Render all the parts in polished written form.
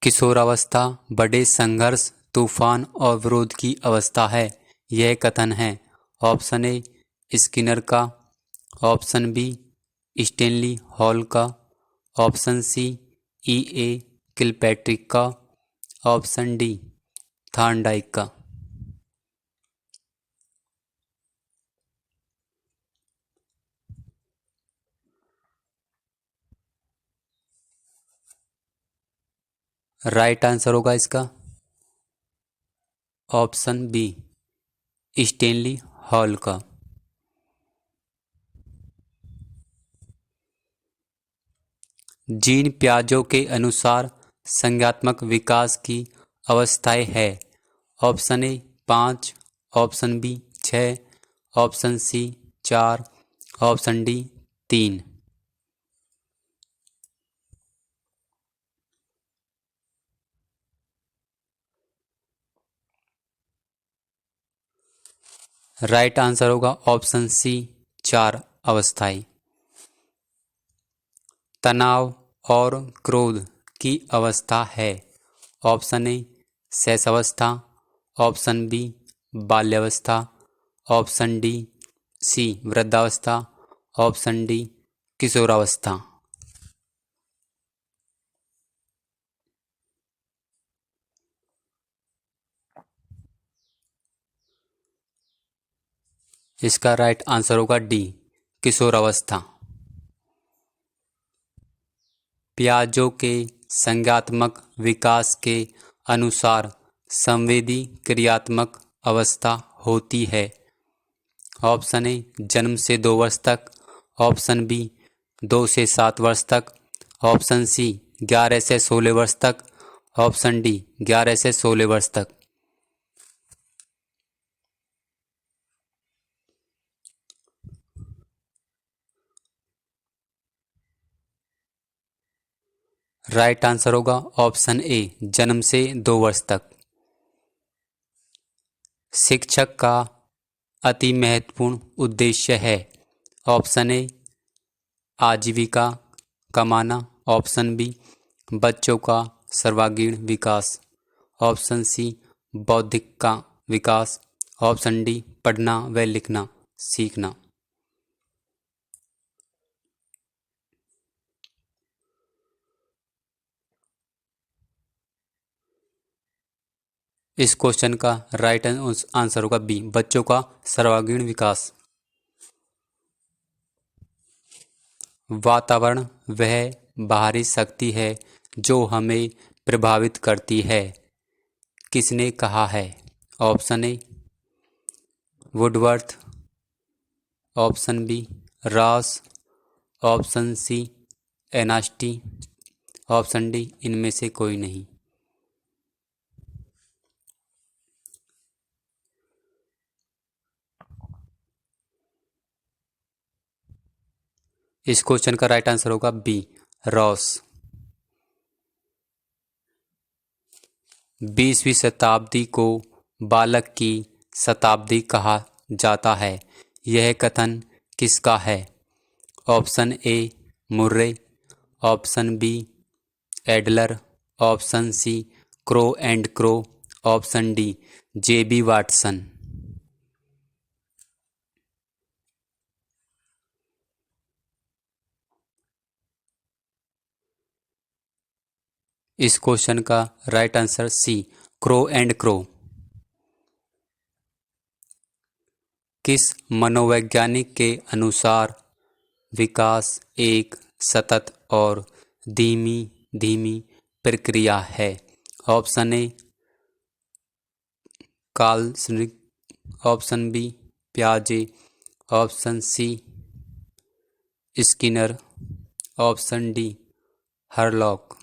किशोरावस्था बड़े संघर्ष, तूफान और विरोध की अवस्था है। यह कथन है ऑप्शन ए स्किनर का, ऑप्शन बी स्टेनली हॉल का, option C E A Kilpatrick का, ऑप्शन डी थॉर्नडाइक का। राइट आंसर होगा इसका ऑप्शन बी स्टेनली हॉल का। जीन पियाजे के अनुसार संज्ञानात्मक विकास की अवस्थाएं है। Option A 5, option B 6, option C 4, option D 3। Right answer होगा ऑप्शन सी 4 अवस्थाएं। तनाव और क्रोध की अवस्था है। ऑप्शन ए शैशवावस्था, ऑप्शन बी बाल्यावस्था, ऑप्शन डी सी वृद्धावस्था, ऑप्शन डी किशोरावस्था। इसका राइट आंसर होगा डी किशोरावस्था। पियाजे के संज्ञानात्मक विकास के अनुसार संवेदी क्रियात्मक अवस्था होती है। ऑप्शन ए जन्म से 2 वर्ष तक, ऑप्शन बी 2 से 7 वर्ष तक, ऑप्शन सी 11 से 16 वर्ष तक, ऑप्शन डी 11 से 16 वर्ष तक। राइट आंसर होगा ऑप्शन ए जन्म से 2 वर्ष तक। शिक्षक का अति महत्वपूर्ण उद्देश्य है। ऑप्शन ए आजीविका कमाना, ऑप्शन बी बच्चों का सर्वांगीण विकास, ऑप्शन सी बौद्धिक का विकास, ऑप्शन डी पढ़ना व लिखना सीखना। इस क्वेश्चन का राइट आंसर होगा बी बच्चों का सर्वांगीण विकास। वातावरण वह बाहरी शक्ति है जो हमें प्रभावित करती है। किसने कहा है? Option A Woodworth, option B Ross, option C Anastasi, option D इनमें से कोई नहीं। इस क्वेश्चन का राइट आंसर होगा बी रॉस। 20वीं शताब्दी को बालक की शताब्दी कहा जाता है। यह कथन किसका है? Option A Murray, option B Adler, option C Crow and Crow, option D JB Watson. इस क्वेश्चन का right answer C Crow and Crow. किस मनोवैज्ञानिक के अनुसार विकास एक सतत और धीमी धीमी प्रक्रिया है? Option A Kolesnik, option B पियाजे, option C Skinner, option D Hurlock.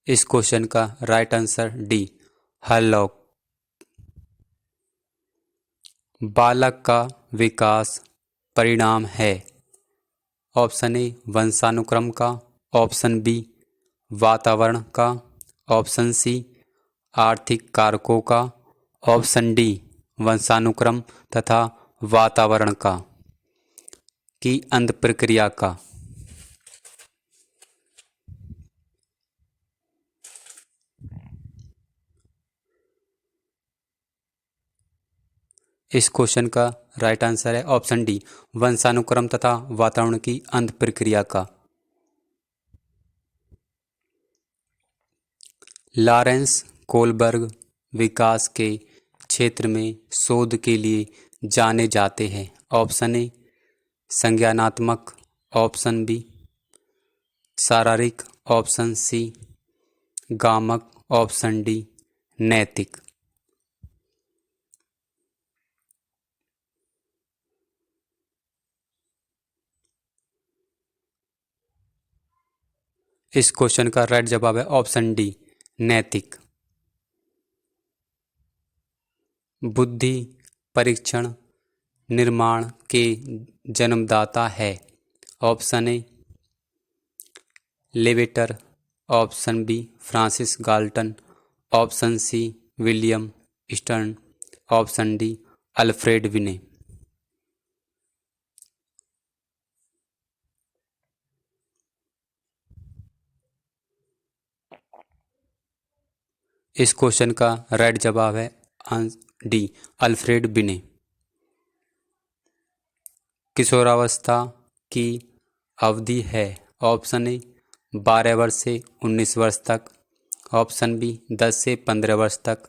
इस क्वेश्चन का राइट आंसर डी हरलॉक। बालक का विकास परिणाम है। ऑप्शन ए वंशानुक्रम का, ऑप्शन बी वातावरण का, ऑप्शन सी आर्थिक कारकों का, ऑप्शन डी वंशानुक्रम तथा वातावरण का की अंत प्रक्रिया का। इस क्वेश्चन का राइट आंसर है ऑप्शन डी, वंशानुक्रम तथा वातावरण की अंत प्रक्रिया का। लॉरेंस कोलबर्ग विकास के क्षेत्र में शोध के लिए जाने जाते हैं। ऑप्शन ए संज्ञानात्मक, ऑप्शन बी शारीरिक, ऑप्शन सी गामक, ऑप्शन डी नैतिक। इस क्वेश्चन का राइट जवाब है ऑप्शन डी नैतिक। बुद्धि परीक्षण निर्माण के जन्मदाता है। Option A Lavater, option B Francis Galton, option C William Stern, option D Alfred विने। इस क्वेश्चन का राइट जवाब है डी अल्फ्रेड विने। किशोरावस्था की अवधि है। ऑप्शन ए 12 वर्ष से 19 वर्ष तक, ऑप्शन बी 10 से 15 वर्ष तक,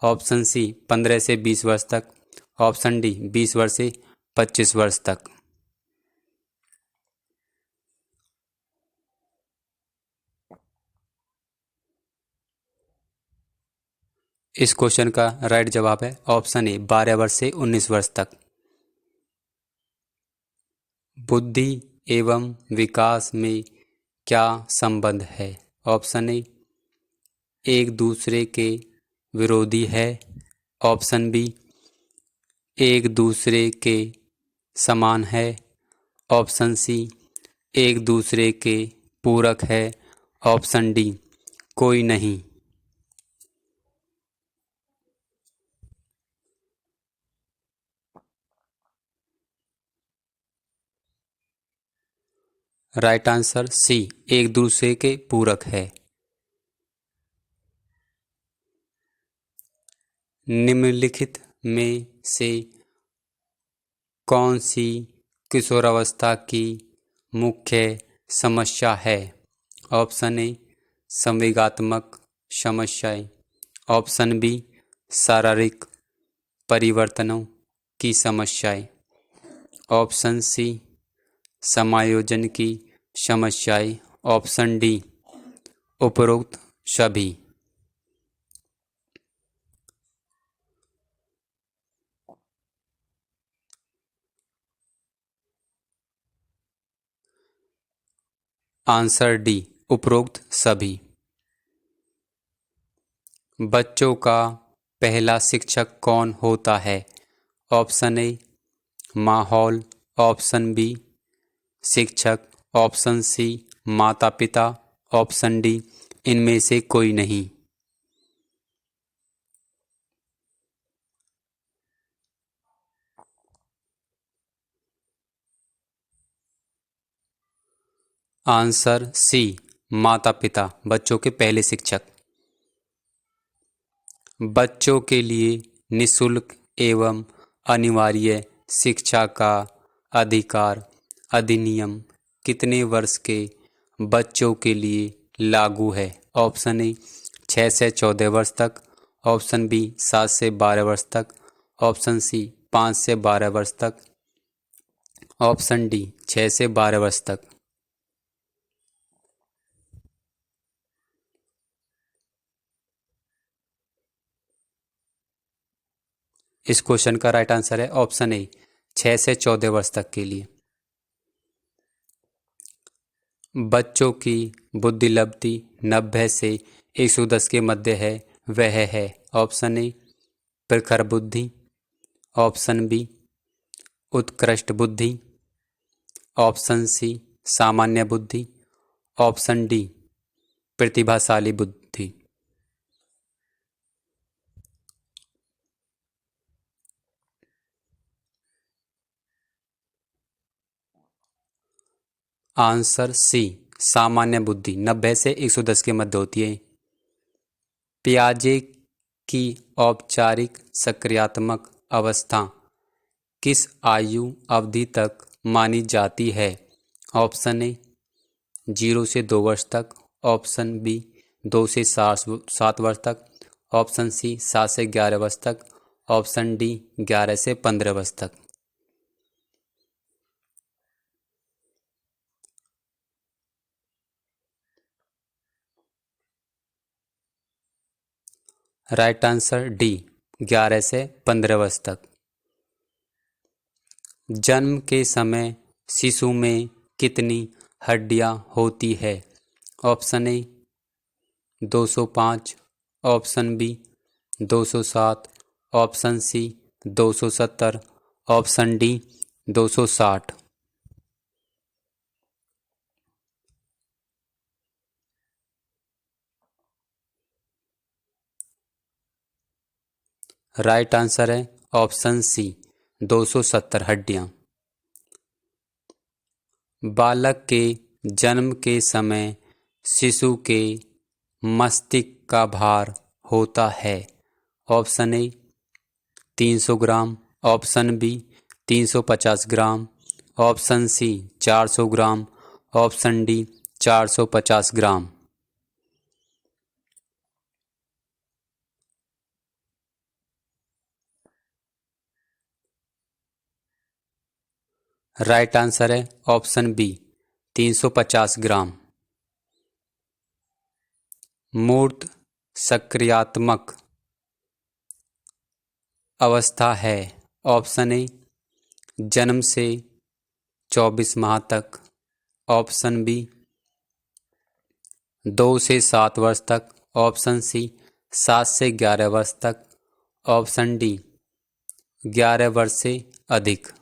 ऑप्शन सी 15 से 20 वर्ष तक, ऑप्शन डी 20 वर्ष से 25 वर्ष तक। इस क्वेश्चन का राइट जवाब है ऑप्शन ए 12 वर्ष से 19 वर्ष तक। बुद्धि एवं विकास में क्या संबंध है। ऑप्शन ए एक दूसरे के विरोधी है, ऑप्शन बी एक दूसरे के समान है, ऑप्शन सी एक दूसरे के पूरक है, ऑप्शन डी कोई नहीं। राइट आंसर सी एक दूसरे के पूरक है। निम्नलिखित में से कौन सी किशोरावस्था की मुख्य समस्या है। ऑप्शन ए संवेगात्मक समस्याएं, ऑप्शन बी शारीरिक परिवर्तनों की समस्याएं, ऑप्शन सी समायोजन की समस्याएं, ऑप्शन डी उपरोक्त सभी। आंसर डी उपरोक्त सभी। बच्चों का पहला शिक्षक कौन होता है। ऑप्शन ए माहौल, ऑप्शन बी शिक्षक, ऑप्शन सी माता पिता, ऑप्शन डी इनमें से कोई नहीं। आंसर सी माता पिता बच्चों के पहले शिक्षक। बच्चों के लिए निःशुल्क एवं अनिवार्य शिक्षा का अधिकार अधिनियम कितने वर्ष के बच्चों के लिए लागू है। ऑप्शन ए 6 से 14 वर्ष तक, ऑप्शन बी 7 से 12 वर्ष तक, ऑप्शन सी 5 से 12 वर्ष तक, ऑप्शन डी 6 से 12 वर्ष तक। इस क्वेश्चन का राइट आंसर है ऑप्शन ए 6 से 14 वर्ष तक के लिए। बच्चों की बुद्धिलब्धि 90 से 110 के मध्य है, वह है। ऑप्शन ए प्रखर बुद्धि, ऑप्शन बी उत्कृष्ट बुद्धि, ऑप्शन सी सामान्य बुद्धि, ऑप्शन डी प्रतिभाशाली बुद्धि। आंसर सी सामान्य बुद्धि 90 से 110 के मध्य होती है। पियाजे की औपचारिक सक्रियात्मक अवस्था किस आयु अवधि तक मानी जाती है? ऑप्शन ए 0 से 2 वर्ष तक, ऑप्शन बी 2 से 7 वर्ष तक, ऑप्शन सी 7 से 11 वर्ष तक, ऑप्शन डी 11 से 15 वर्ष तक। राइट आंसर डी 11 से 15 वर्ष तक। जन्म के समय शिशु में कितनी हड्डियां होती है? Option A 205, option B 207, option C 270, option D 260। Right answer है ऑप्शन सी 270 हड्डियां। बालक के जन्म के समय शिशु के मस्तिष्क का भार होता है? Option A 300 gram, option B 350 gram, option C 400 gram, option D 450 gram. Right answer है ऑप्शन बी 350 ग्राम। मूर्त सक्रियात्मक अवस्था है? ऑप्शन ए जन्म से 24 माह तक, ऑप्शन बी 2 से 7 वर्ष तक, ऑप्शन सी 7 से 11 वर्ष तक, ऑप्शन डी 11 वर्ष से अधिक।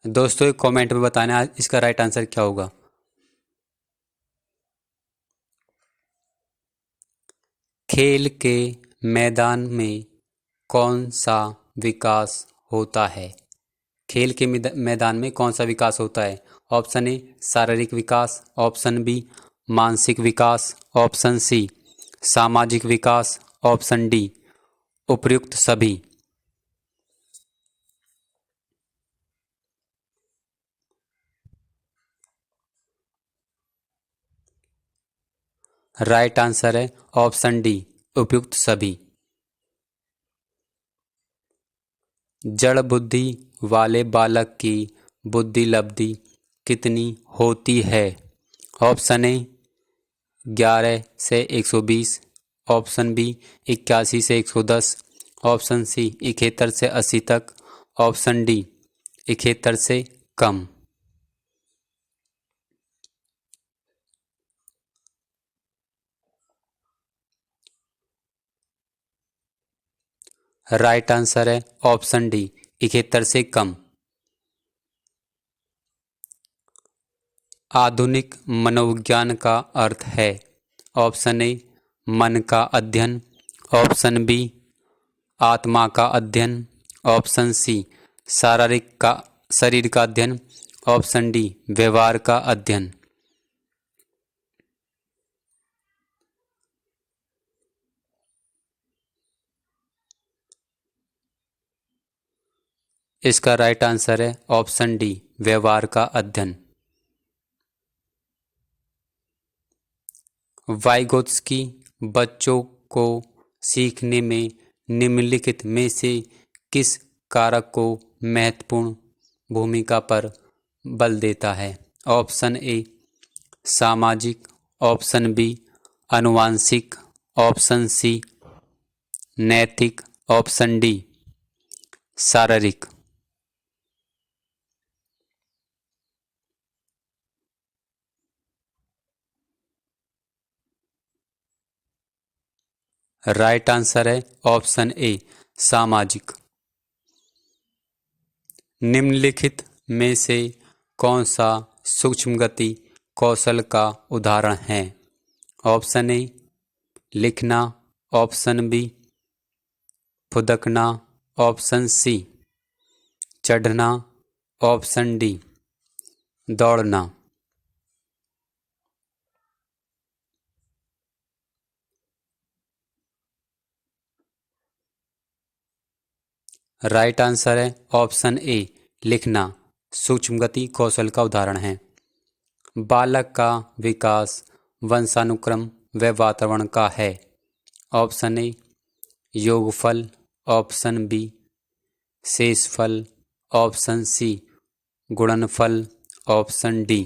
दोस्तों कमेंट में बताना इसका राइट आंसर क्या होगा। खेल के मैदान में कौन सा विकास होता है? खेल के मैदान में कौन सा विकास होता है? ऑप्शन ए शारीरिक विकास, ऑप्शन बी मानसिक विकास, ऑप्शन सी सामाजिक विकास, ऑप्शन डी उपर्युक्त सभी। राइट आंसर है ऑप्शन डी उपयुक्त सभी। जड़ बुद्धि वाले बालक की बुद्धि लब्धि कितनी होती है? ऑप्शन ए 11 से 120, ऑप्शन बी 81 से 110, ऑप्शन सी 71 से 80 तक, ऑप्शन डी 71 से कम। राइट आंसर है ऑप्शन डी 71 से कम। आधुनिक मनोविज्ञान का अर्थ है? ऑप्शन ए मन का अध्ययन, ऑप्शन बी आत्मा का अध्ययन, ऑप्शन सी शरीर का अध्ययन, ऑप्शन डी व्यवहार का अध्ययन। इसका राइट आंसर है ऑप्शन डी व्यवहार का अध्ययन। वाइगोत्स्की बच्चों को सीखने में निम्नलिखित में से किस कारक को महत्वपूर्ण भूमिका पर बल देता है? ऑप्शन ए सामाजिक, ऑप्शन बी आनुवांशिक, ऑप्शन सी नैतिक, ऑप्शन डी शारीरिक। राइट आंसर है ऑप्शन ए सामाजिक। निम्नलिखित में से कौन सा सूक्ष्म गति कौशल का उदाहरण है? ऑप्शन ए लिखना, ऑप्शन बी फुदकना ऑप्शन सी, चढ़ना ऑप्शन डी, दौड़ना। राइट आंसर है ऑप्शन ए, लिखना सूक्ष्म गति कौशल का उदाहरण है। बालक का विकास वंशानुक्रम व वातावरण का है। ऑप्शन ए योगफल, ऑप्शन बी शेषफल, ऑप्शन सी गुणनफल, ऑप्शन डी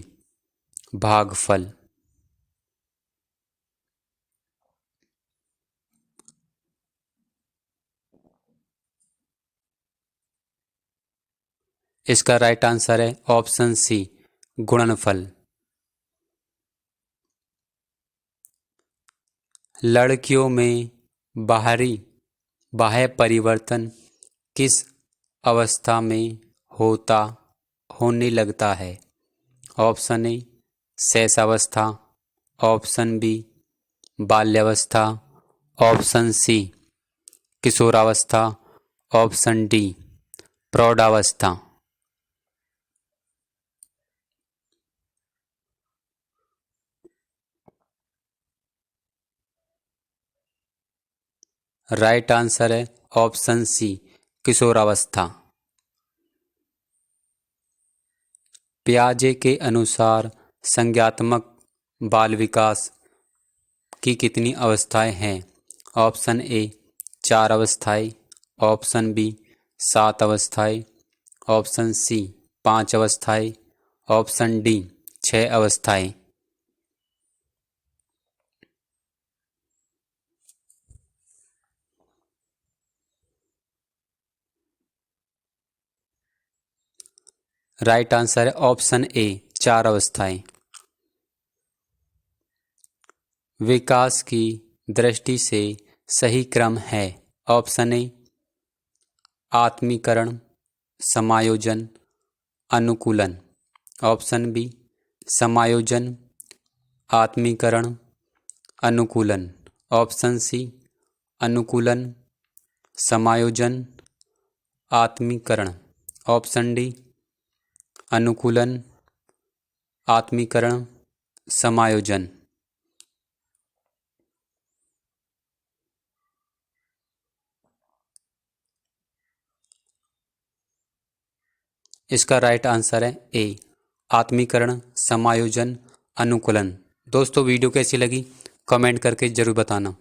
भागफल। इसका राइट आंसर है ऑप्शन सी गुणनफल। लड़कियों में बाह्य परिवर्तन किस अवस्था में होने लगता है। ऑप्शन ए शैशवावस्था, ऑप्शन बी बाल्यावस्था, ऑप्शन सी किशोरावस्था, ऑप्शन डी प्रौढ़ावस्था। राइट आंसर है ऑप्शन सी किशोरावस्था। पियाजे के अनुसार संज्ञात्मक बाल विकास की कितनी अवस्थाएं हैं। ऑप्शन ए 4 अवस्थाएं, ऑप्शन बी 7 अवस्थाएं, ऑप्शन सी 5 अवस्थाएं, ऑप्शन डी 6 अवस्थाएं। राइट आंसर है ऑप्शन ए 4 अवस्थाएं। विकास की दृष्टि से सही क्रम है। ऑप्शन ए आत्मीकरण, समायोजन, अनुकूलन, ऑप्शन बी समायोजन, आत्मीकरण, अनुकूलन, ऑप्शन सी अनुकूलन, समायोजन, आत्मीकरण, ऑप्शन डी अनुकूलन, आत्मीकरण, समायोजन। इसका राइट आंसर है ए आत्मीकरण, समायोजन, अनुकूलन। दोस्तों वीडियो कैसी लगी कमेंट करके ज़रूर बताना।